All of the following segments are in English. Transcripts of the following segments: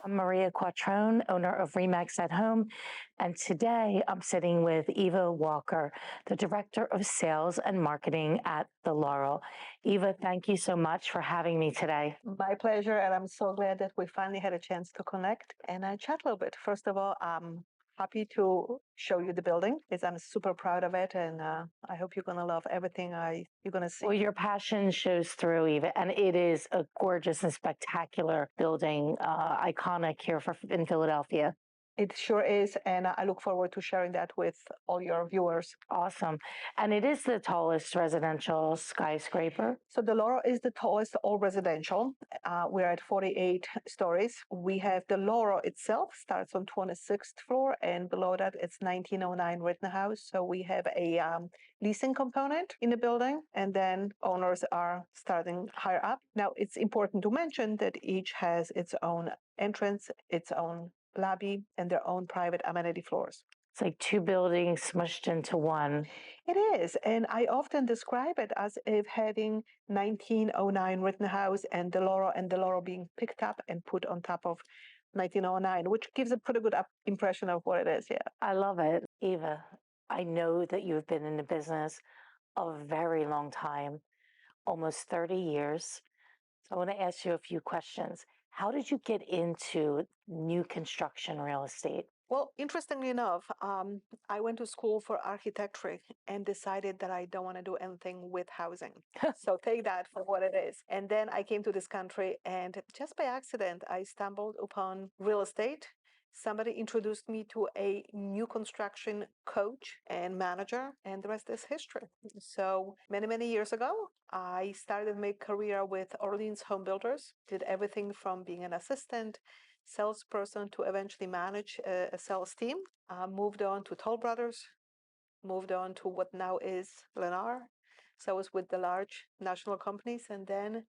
I'm Maria Quatrone, owner of Remax at Home, and today I'm sitting with Eva Walker, the Director of Sales and Marketing at the Laurel. Eva, thank you so much for having me today. My pleasure, and I'm so glad that we finally had a chance to connect and chat a little bit. First of all, I'm happy to show you the building. I'm super proud of it, and I hope you're going to love everything you're going to see. Well, your passion shows through, Eva, and it is a gorgeous and spectacular building, iconic here in Philadelphia. It sure is, and I look forward to sharing that with all your viewers. Awesome. And it is the tallest residential skyscraper. So the Laurel is the tallest all residential. We're at 48 stories. We have the Laurel itself starts on 26th floor, and below that it's 1909 Rittenhouse. So we have a leasing component in the building, and then owners are starting higher up. Now, it's important to mention that each has its own entrance, its own lobby, and their own private amenity floors. It's like two buildings smushed into one. It is, and I often describe it as if having 1909 Rittenhouse and the Laurel being picked up and put on top of 1909, which gives a pretty good impression of what it is. Yeah, I love it. Eva, I know that you've been in the business a very long time, almost 30 years. So I want to ask you a few questions. How did you get into new construction real estate? Well, interestingly enough, I went to school for architecture and decided that I don't want to do anything with housing. So take that for what it is. And then I came to this country, and just by accident, I stumbled upon real estate. Somebody introduced me to a new construction coach and manager, and the rest is history. So many, many years ago, I started my career with Orleans Home Builders, did everything from being an assistant, salesperson to eventually manage a sales team. Moved on to Toll Brothers, moved on to what now is Lennar. So I was with the large national companies, and then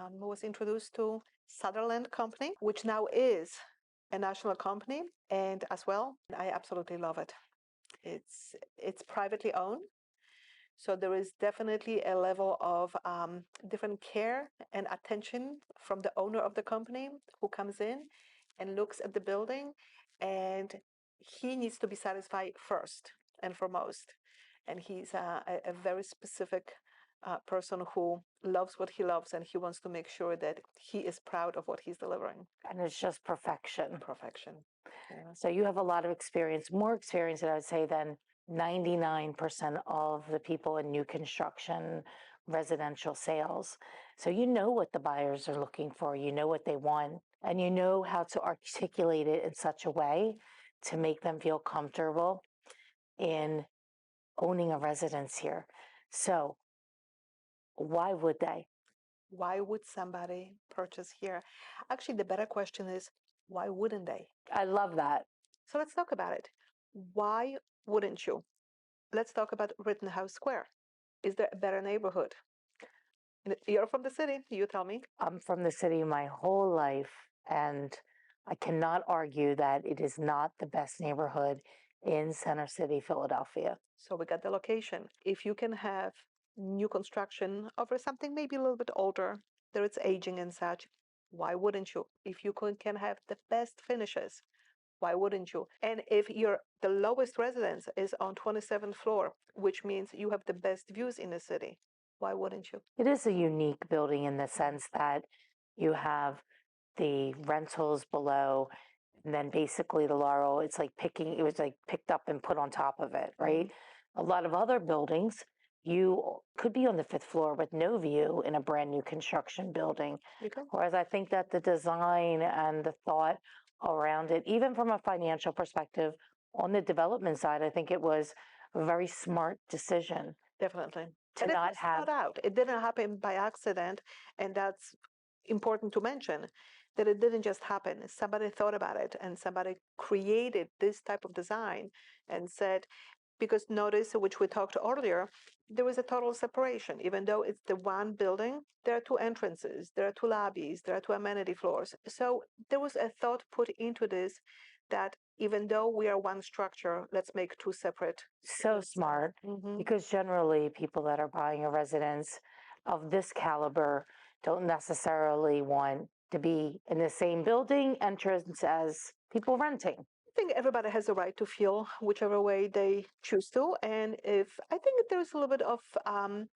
was introduced to Sutherland Company, which now is a national company, and as well, I absolutely love it. It's privately owned. So there is definitely a level of different care and attention from the owner of the company who comes in and looks at the building, and he needs to be satisfied first and foremost. And he's a very specific person who loves what he loves, and he wants to make sure that he is proud of what he's delivering. And it's just perfection. Perfection. Yeah. So you have a lot of experience, more experience than I would say than 99% of the people in new construction, residential sales. So you know what the buyers are looking for, you know what they want, and you know how to articulate it in such a way to make them feel comfortable in owning a residence here. So why would they? Why would somebody purchase here? Actually, the better question is, why wouldn't they? I love that. So let's talk about it. Why wouldn't you? Let's talk about Rittenhouse Square. Is there a better neighborhood? You're from the city, you tell me. I'm from the city my whole life, and I cannot argue that it is not the best neighborhood in Center City, Philadelphia. So we got the location. If you can have new construction over something maybe a little bit older, there it's aging and such, why wouldn't you? If you can have the best finishes, why wouldn't you? And if the lowest residence is on 27th floor, which means you have the best views in the city, why wouldn't you? It is a unique building in the sense that you have the rentals below, and then basically the Laurel, it was like picked up and put on top of it, right? Mm-hmm. A lot of other buildings, you could be on the 5th floor with no view in a brand new construction building. Okay. Whereas I think that the design and the thought around it, even from a financial perspective, on the development side, I think it was a very smart decision. Definitely. To and not have out. It didn't happen by accident, and that's important to mention that it didn't just happen. Somebody thought about it, and somebody created this type of design and said, because notice, which we talked earlier, there was a total separation. Even though it's the one building, there are two entrances, there are two lobbies, there are two amenity floors. So there was a thought put into this that even though we are one structure, let's make two separate. So smart, because generally people that are buying a residence of this caliber don't necessarily want to be in the same building entrance as people renting? I think everybody has a right to feel whichever way they choose to, and if I think there's a little bit of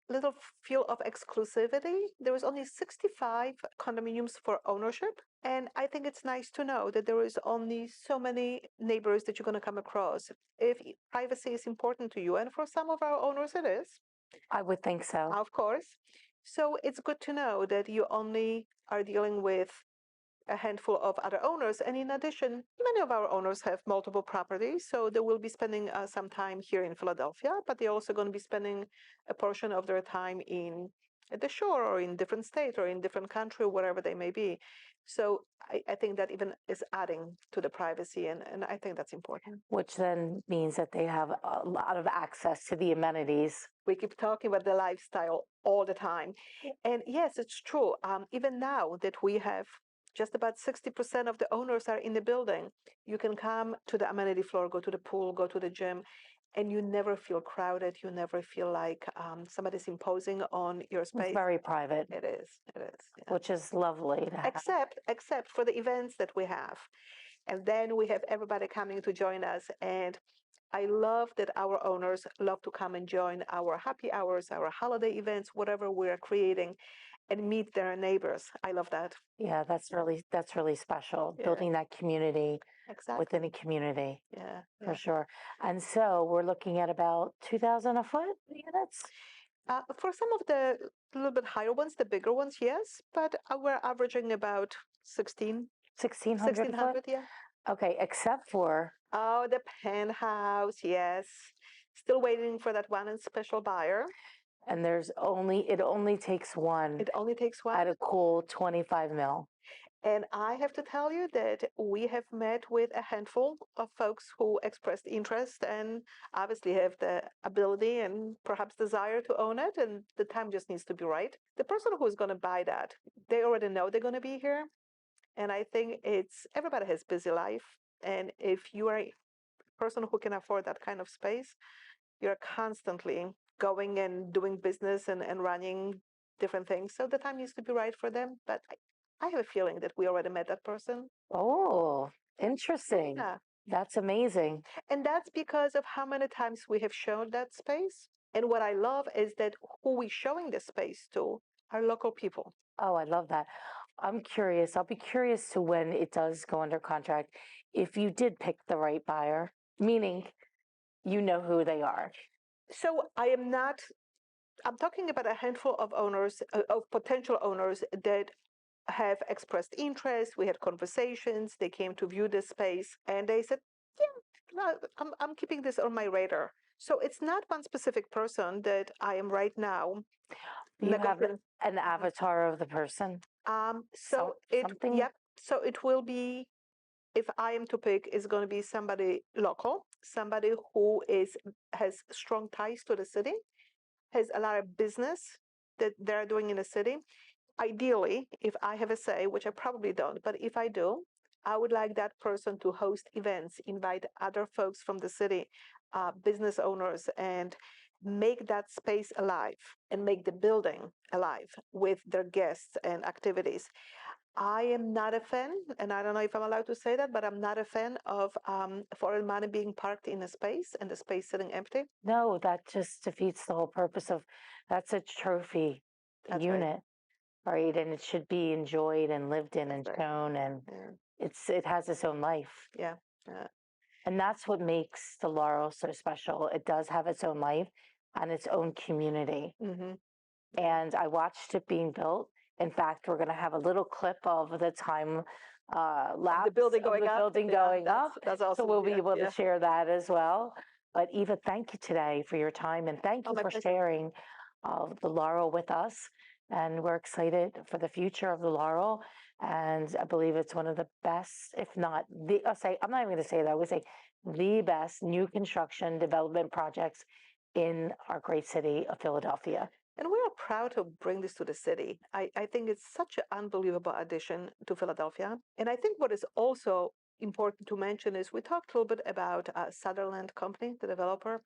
little feel of exclusivity. There is only 65 condominiums for ownership, and I think it's nice to know that there is only so many neighbors that you're going to come across. If privacy is important to you, and for some of our owners it is, I would think so. of course. So it's good to know that you only are dealing with a handful of other owners. And in addition, many of our owners have multiple properties, so they will be spending some time here in Philadelphia, but they're also going to be spending a portion of their time in at the shore or in different state or in different country, wherever they may be. So I think that even is adding to the privacy, and I think that's important. Which then means that they have a lot of access to the amenities. We keep talking about the lifestyle all the time. And yes, it's true. Even now that we have just about 60% of the owners are in the building, you can come to the amenity floor, go to the pool, go to the gym, and you never feel crowded. You never feel like somebody's imposing on your It's space. very private, It is. It is. Yeah. which is lovely to have. Except for the events that we have. And then we have everybody coming to join us. And I love that our owners love to come and join our happy hours, our holiday events, whatever we're creating, and meet their neighbors. I love that. Yeah, that's really special. Yeah. Building that community Exactly. within a community Yeah. for Yeah. sure. And so we're looking at about 2,000 a foot units. For some of the little bit higher ones, the bigger ones, yes, but we're averaging about 1,600 a foot. 1600, yeah. Okay, except for Oh, the penthouse, yes. Still waiting for that one special buyer. and it only takes one It only takes one. at a cool 25 mil. And I have to tell you that we have met with a handful of folks who expressed interest and obviously have the ability and perhaps desire to own it. And the time just needs to be right. The person who is going to buy that, they already know they're going to be here. And I think everybody has busy life. And if you are a person who can afford that kind of space, you're constantly going and doing business and running different things. So the time needs to be right for them. But I have a feeling that we already met that person. Oh, interesting. Yeah. That's amazing. And that's because of how many times we have shown that space. And what I love is that who we're showing the space to are local people. Oh, I love that. I'm curious. I'll be curious to when it does go under contract, if you did pick the right buyer, meaning you know who they are. So I'm talking about a handful of owners, of potential owners that have expressed interest. We had conversations. They came to view this space and they said, yeah, no, I'm keeping this on my radar. So it's not one specific person that I am right now. You have negotiating. an avatar of the person, something. Yep. So it will be, if I am to pick, is going to be somebody local, somebody who has strong ties to the city, has a lot of business that they're doing in the city. Ideally, if I have a say, which I probably don't, but if I do, I would like that person to host events, invite other folks from the city, business owners, and make that space alive and make the building alive with their guests and activities. I am not a fan, and I don't know if I'm allowed to say that, but I'm not a fan of foreign money being parked in a space and the space sitting empty. No, that just defeats the whole purpose of that's a trophy That's right. unit, right? And it should be enjoyed and lived in That's and right. shown, and Yeah. it has its own life. Yeah. And that's what makes the Laurel so special. It does have its own life and its own community. Mm-hmm. And I watched it being built. In fact, we're going to have a little clip of the time lapse The building of going the up. building Yeah, going up. That's awesome. So we'll be Yeah, able yeah. to share that as well. But Eva, thank you today for your time and thank Oh, you my for pleasure. sharing the Laurel with us. And we're excited for the future of the Laurel. And I believe it's one of the best, if not the, I'm not even going to say that, I would say the best new construction development projects in our great city of Philadelphia. And we are proud to bring this to the city. I think it's such an unbelievable addition to Philadelphia. And I think what is also important to mention is we talked a little bit about Sutherland Company, the developer.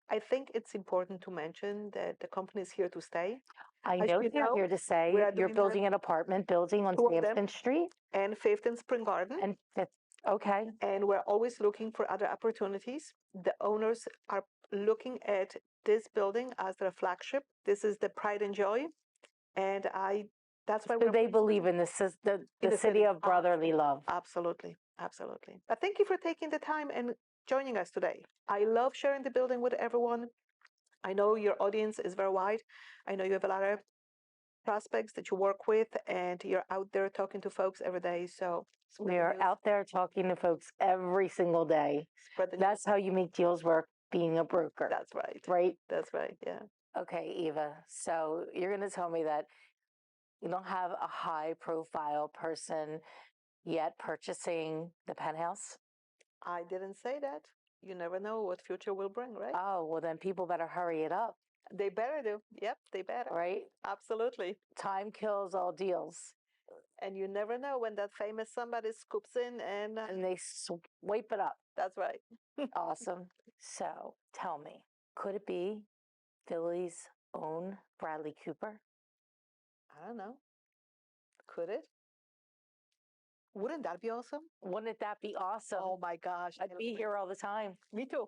I think it's important to mention that the company is here to stay. I As know you you're know, here to we say are you're doing that, building an apartment building on two of them, Sampson Street, and Fifth and Spring Garden. and that's okay. And we're always looking for other opportunities. The owners are looking at this building as their flagship. This is the pride and joy, and that's why So we're they placing believe in in the the city city. of brotherly love. Absolutely, absolutely. But thank you for taking the time and joining us today. I love sharing the building with everyone. I know your audience is very wide. I know you have a lot of prospects that you work with, and you're out there talking to folks every day. So We spread the are news. out there talking to folks every single day. Spread the news. That's how you make deals work being a broker, That's right. right? That's right. Yeah. Okay, Eva. So you're going to tell me that you don't have a high profile person yet purchasing the penthouse? I didn't say that. You never know what future will bring, right? Oh, well, then people better hurry it up, They better do. Yep, they better. right? Absolutely. Time kills all deals. And you never know when that famous somebody scoops in And they swipe it up. that's right. Awesome. So tell me, could it be Philly's own Bradley Cooper? I don't know. Could it? Wouldn't that be awesome? Wouldn't that be awesome? Oh my gosh. I'd be here all the time. Me too.